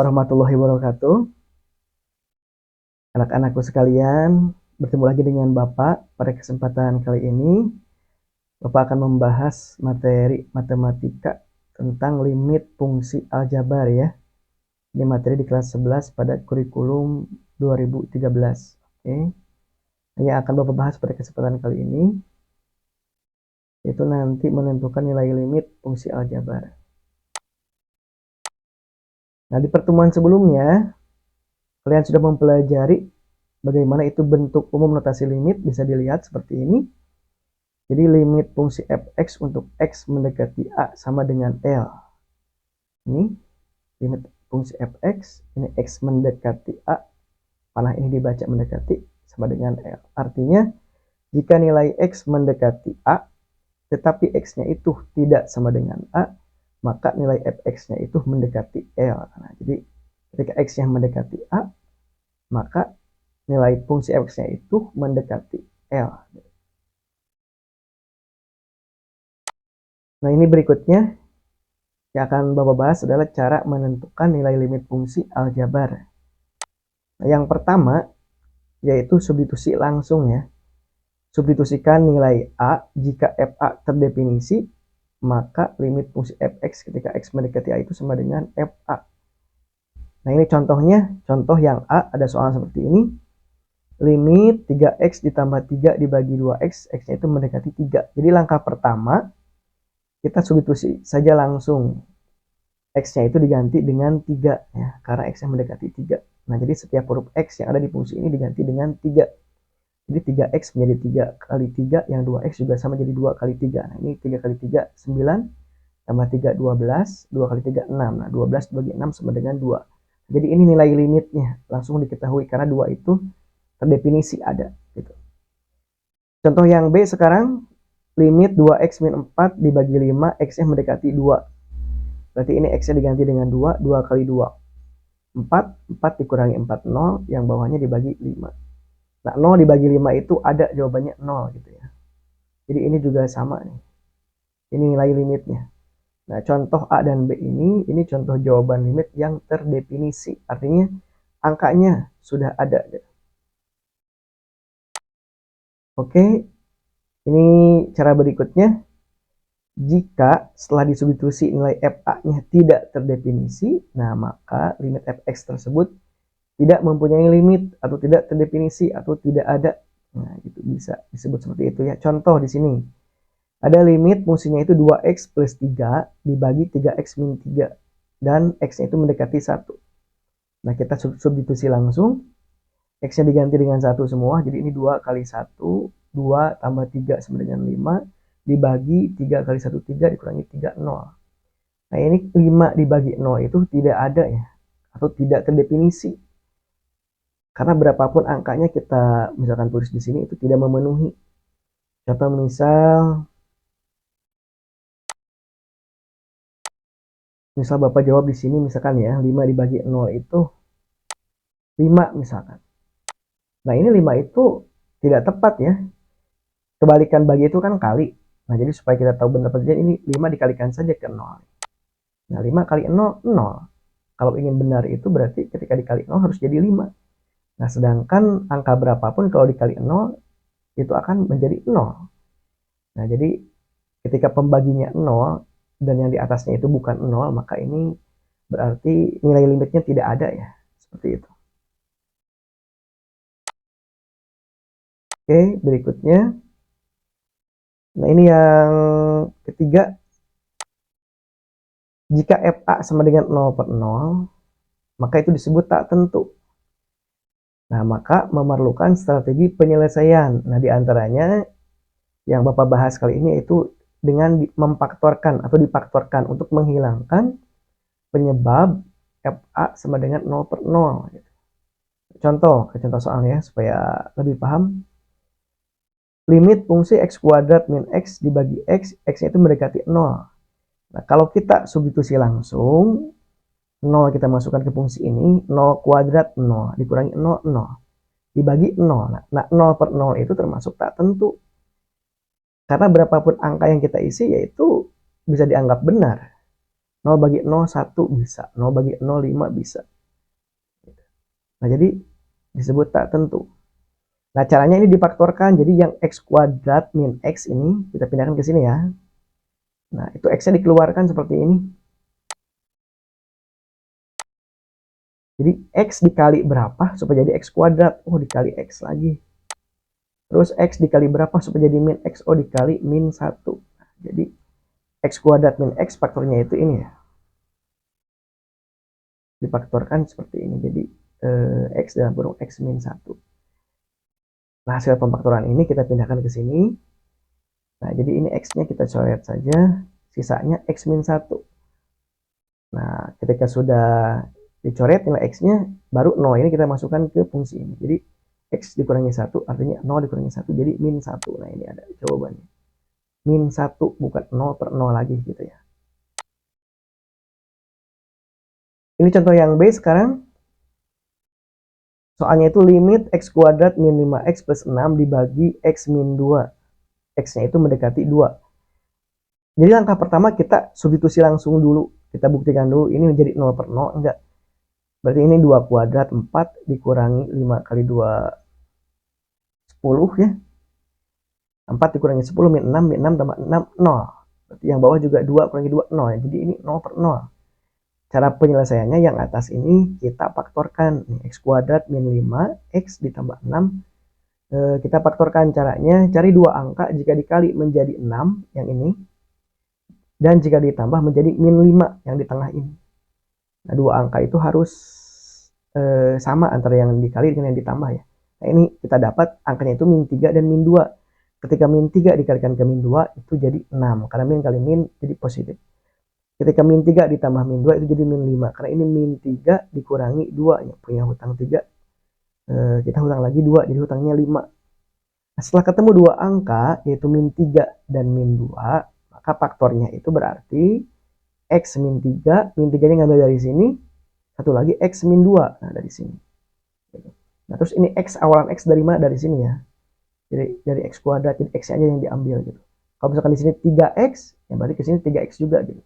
warahmatullahi wabarakatuh. Anak-anakku sekalian, bertemu lagi dengan Bapak. Pada kesempatan kali ini, Bapak akan membahas materi matematika tentang limit fungsi aljabar ya. Ini materi di kelas 11 pada kurikulum 2013. Oke. Yang akan Bapak bahas pada kesempatan kali ini, yaitu nanti menentukan nilai limit fungsi aljabar. Nah, di pertemuan sebelumnya, kalian sudah mempelajari bagaimana itu bentuk umum notasi limit, bisa dilihat seperti ini. Jadi limit fungsi fx untuk x mendekati a sama dengan L. Ini limit fungsi fx, ini x mendekati a, panah ini dibaca mendekati sama dengan L. Artinya jika nilai x mendekati a, tetapi x-nya itu tidak sama dengan a, maka nilai fx-nya itu mendekati L. Nah, jadi ketika x-nya mendekati a, maka nilai fungsi fx-nya itu mendekati L. Nah, ini berikutnya yang akan Bapak bahas adalah cara menentukan nilai limit fungsi aljabar. Nah, yang pertama yaitu substitusi langsung ya. Substitusikan nilai A jika FA terdefinisi, maka limit fungsi fx ketika x mendekati A itu sama dengan FA. Nah, ini contohnya, contoh yang A ada soal seperti ini. Limit 3x ditambah 3 dibagi 2x, x-nya itu mendekati 3. Jadi langkah pertama, kita substitusi saja langsung. X-nya itu diganti dengan 3 ya, karena x-nya mendekati 3. Nah, jadi setiap huruf x yang ada di fungsi ini diganti dengan 3. Jadi 3x menjadi 3 kali 3, yang 2x juga sama jadi 2 kali 3. Nah, ini 3 kali 3, 9, tambah 3, 12, 2 kali 3, 6. Nah, 12 bagi 6 sama dengan 2. Jadi ini nilai limitnya, langsung diketahui karena 2 itu terdefinisi ada. Gitu. Contoh yang B sekarang, limit 2x min 4 dibagi 5, x-nya mendekati 2. Berarti ini x-nya diganti dengan 2, 2 kali 2. 4 dikurangi 4, 0, yang bawahnya dibagi 5. Nah, 0 dibagi 5 itu ada jawabannya 0 gitu ya. Jadi ini juga sama nih. Ini nilai limitnya. Nah, contoh A dan B ini contoh jawaban limit yang terdefinisi. Artinya angkanya sudah ada. Oke, ini cara berikutnya. Jika setelah disubstitusi nilai FA-nya tidak terdefinisi, nah maka limit fx tersebut tidak mempunyai limit atau tidak terdefinisi atau tidak ada. Nah, itu bisa disebut seperti itu ya. Contoh di sini. Ada limit fungsinya itu 2x plus 3 dibagi 3x min 3 dan x-nya itu mendekati 1. Nah, kita substitusi langsung. X-nya diganti dengan 1 semua. Jadi ini 2 kali 1, 2 tambah 3 sama dengan 5 dibagi 3 kali 1 3 dikurangi 3 0. Nah, ini 5 dibagi 0 itu tidak ada ya atau tidak terdefinisi. Karena berapapun angkanya kita misalkan tulis di sini itu tidak memenuhi. Contoh misal Bapak jawab di sini misalkan ya 5 dibagi 0 itu 5 misalkan. Nah, ini 5 itu tidak tepat ya. Kebalikan bagi itu kan kali. Nah, jadi supaya kita tahu benar benar ini 5 dikalikan saja ke 0. Nah, 5 kali 0, 0. Kalau ingin benar itu berarti ketika dikali 0 harus jadi 5. Nah, sedangkan angka berapapun kalau dikali 0 itu akan menjadi 0. Nah, jadi ketika pembaginya 0 dan yang di atasnya itu bukan 0, maka ini berarti nilai limitnya tidak ada ya. Seperti itu. Oke, berikutnya. Nah, ini yang ketiga. Jika FA sama dengan 0/0, maka itu disebut tak tentu. Nah, maka memerlukan strategi penyelesaian. Nah, diantaranya yang Bapak bahas kali ini yaitu dengan memfaktorkan atau difaktorkan untuk menghilangkan penyebab FA sama dengan 0/0. Contoh soalnya supaya lebih paham. Limit fungsi x kuadrat min x dibagi x, x-nya itu mendekati 0. Nah, kalau kita substitusi langsung, 0 kita masukkan ke fungsi ini, 0 kuadrat 0, dikurangi 0, 0. Dibagi 0. Nah, 0/0 itu termasuk tak tentu. Karena berapapun angka yang kita isi, yaitu bisa dianggap benar. 0 bagi 0, 1 bisa. 0 bagi 0, 5 bisa. Nah, jadi disebut tak tentu. Nah, caranya ini difaktorkan. Jadi yang x kuadrat min x ini kita pindahkan ke sini ya. Nah, itu x-nya dikeluarkan seperti ini. Jadi x dikali berapa supaya jadi x kuadrat? Oh, dikali x lagi. Terus x dikali berapa supaya jadi min x? Oh, dikali min 1. Nah, jadi x kuadrat min x faktornya itu ini ya. Difaktorkan seperti ini. Jadi x dalam kurung x min 1. Nah, hasil pemfaktoran ini kita pindahkan ke sini. Nah, jadi ini x-nya kita coret saja. Sisanya x min 1. Nah, ketika sudah dicoret nilai x-nya, baru 0. Ini kita masukkan ke fungsi ini. Jadi x dikurangi 1 artinya 0 dikurangi 1 jadi min 1. Nah, ini ada jawabannya. Min 1 bukan 0 per 0 lagi gitu ya. Ini contoh yang B sekarang. Soalnya itu limit x kuadrat min 5x plus 6 dibagi x min 2. X-nya itu mendekati 2. Jadi langkah pertama kita substitusi langsung dulu. Kita buktikan dulu ini menjadi 0 per 0. Enggak. Berarti ini 2 kuadrat 4 dikurangi 5 kali 2 10 ya. 4 dikurangi 10 min 6 tambah 6 0. Berarti yang bawah juga 2 kurangi 2 0 ya. Jadi ini 0 per 0. Cara penyelesaiannya yang atas ini kita faktorkan. X kuadrat min 5 x ditambah 6. Kita faktorkan caranya. Cari dua angka jika dikali menjadi 6 yang ini. Dan jika ditambah menjadi min 5 yang di tengah ini. Nah, dua angka itu harus sama antara yang dikali dengan yang ditambah ya. Nah, ini kita dapat angkanya itu min 3 dan min 2. Ketika min 3 dikalikan ke min 2 itu jadi 6. Karena min kali min jadi positif. Ketika min 3 ditambah min 2 itu jadi min 5. Karena ini min 3 dikurangi 2 ya. Punya hutang 3. Kita hutang lagi 2 jadi hutangnya 5. Nah, setelah ketemu dua angka yaitu min 3 dan min 2, maka faktornya itu berarti x min 3, min 3 nya ngambil dari sini, satu lagi x min 2, nah dari sini. Nah, terus ini x, awalan x dari mana? Dari sini ya. Jadi dari x kuadrat, jadi x aja yang diambil gitu. Kalau misalkan di sini 3x, ya berarti ke sini 3x juga gitu.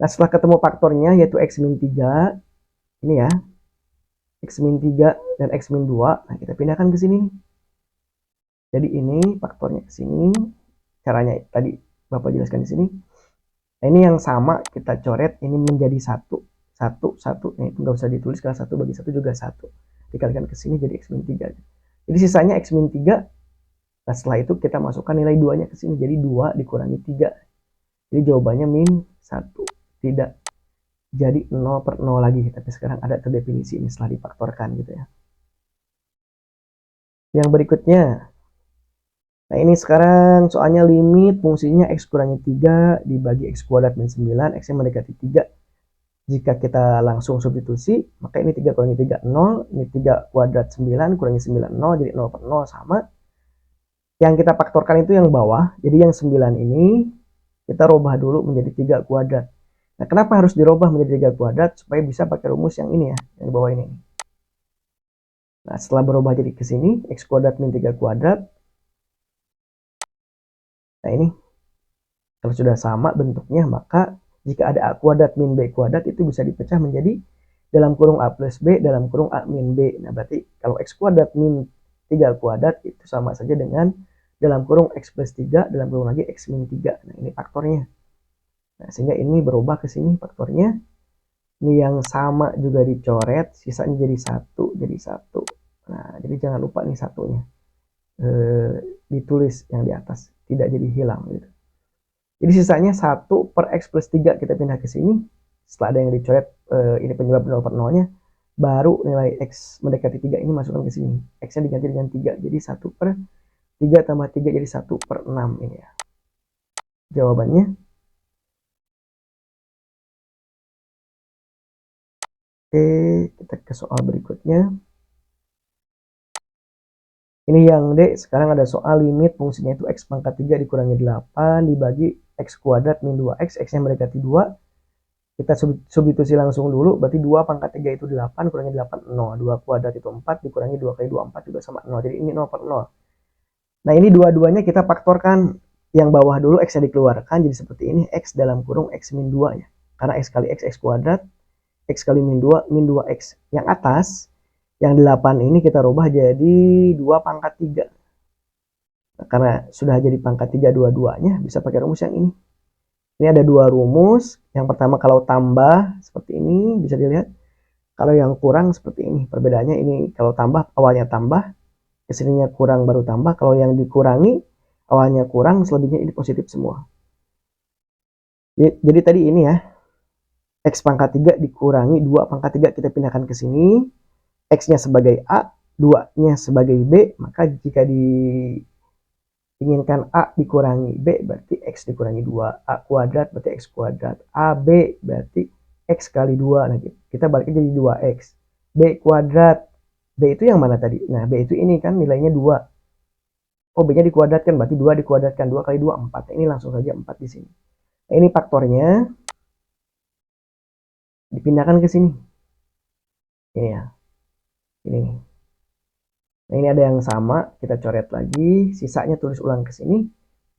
Nah, setelah ketemu faktornya yaitu x min 3, ini ya, x min 3 dan x min 2, nah kita pindahkan ke sini. Jadi ini faktornya ke sini. Caranya tadi Bapak jelaskan di sini. Nah, ini yang sama kita coret, ini menjadi 1. 1. Nah, itu nggak usah ditulis karena 1 bagi 1 juga 1. Dikalikan ke sini jadi x min 3. Jadi sisanya x min 3. Nah, setelah itu kita masukkan nilai 2-nya ke sini. Jadi 2 dikurangi 3. Jadi jawabannya min 1. Tidak jadi 0 per 0 lagi. Tapi sekarang ada terdefinisi ini setelah difaktorkan gitu ya. Yang berikutnya. Nah, ini sekarang soalnya limit fungsinya x kurangi 3 dibagi x kuadrat min 9. X-nya mendekati 3. Jika kita langsung substitusi, maka ini 3 kurangi 3, 0. Ini 3 kuadrat 9 kurangi 9, 0. Jadi 0 per 0 sama. Yang kita faktorkan itu yang bawah. Jadi yang 9 ini kita rubah dulu menjadi 3 kuadrat. Nah, kenapa harus dirubah menjadi 3 kuadrat? Supaya bisa pakai rumus yang ini ya, yang di bawah ini. Nah, setelah berubah jadi ke sini, x kuadrat min 3 kuadrat. Nah, ini kalau sudah sama bentuknya, maka jika ada a kuadrat min b kuadrat itu bisa dipecah menjadi dalam kurung a plus b dalam kurung a min b. Nah, berarti kalau x kuadrat min 3 kuadrat itu sama saja dengan dalam kurung x plus 3 dalam kurung lagi x min 3. Nah, ini faktornya. Nah, sehingga ini berubah ke sini faktornya. Ini yang sama juga dicoret, sisanya jadi 1, jadi 1. Nah, jadi jangan lupa nih satunya. Ditulis yang di atas, tidak jadi hilang gitu. Jadi sisanya 1 per x plus 3 kita pindah ke sini. Setelah ada yang dicoret, ini penyebab 0 per 0-nya, baru nilai x mendekati 3 ini masukkan ke sini. X-nya diganti dengan 3, jadi 1 per 3 tambah 3 jadi 1 per 6 ini ya. Jawabannya. Oke, kita ke soal berikutnya. Ini yang D, sekarang ada soal limit fungsinya itu x pangkat 3 dikurangi 8 dibagi x kuadrat min 2x, x-nya mendekati 2. Kita substitusi langsung dulu, berarti 2 pangkat 3 itu 8, kurangi 8, 0. 2 kuadrat itu 4, dikurangi 2 kali 2, 4 juga sama 0. Jadi ini 0 per 0. Nah, ini dua-duanya kita faktorkan. Yang bawah dulu x-nya dikeluarkan, jadi seperti ini, x dalam kurung x min 2 ya. karena X kali X kuadrat, X kali min 2, min 2X. Yang atas, yang 8 ini kita rubah jadi 2 pangkat 3. Nah, karena sudah jadi pangkat 3 dua-duanya, bisa pakai rumus yang ini. Ini ada dua rumus. Yang pertama kalau tambah seperti ini, bisa dilihat. Kalau yang kurang seperti ini. Perbedaannya ini kalau tambah, awalnya tambah, kesininya kurang baru tambah. Kalau yang dikurangi, awalnya kurang, selebihnya ini positif semua. Jadi tadi ini ya, X pangkat 3 dikurangi 2 pangkat 3, kita pindahkan ke sini. X-nya sebagai A, 2-nya sebagai B, maka jika diinginkan A dikurangi B, berarti X dikurangi 2. A kuadrat berarti X kuadrat. AB berarti X kali 2. Nah, kita baliknya jadi 2X. B kuadrat. B itu yang mana tadi? Nah, B itu ini kan nilainya 2. Oh, B-nya dikuadratkan, berarti 2 dikuadratkan. 2 kali 2, 4. Ini langsung saja 4 di sini. Nah, ini faktornya. Dipindahkan ke sini. Ini ya. Ini nih. Nah, ini ada yang sama, kita coret lagi, sisanya tulis ulang ke sini,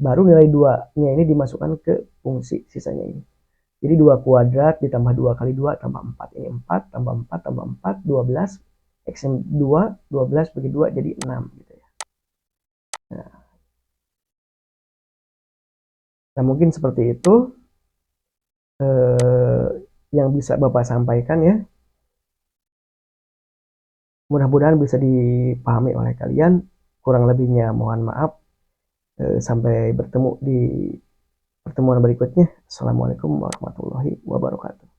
baru nilai 2-nya ini dimasukkan ke fungsi sisanya ini. Jadi 2 kuadrat ditambah 2 kali 2 tambah 4. Ini 4 tambah 4 tambah 4, 12. X 2, 12 bagi 2 jadi 6. Gitu ya. Nah, mungkin seperti itu yang bisa Bapak sampaikan ya. Mudah-mudahan bisa dipahami oleh kalian. Kurang lebihnya mohon maaf. Sampai bertemu di pertemuan berikutnya. Assalamualaikum warahmatullahi wabarakatuh.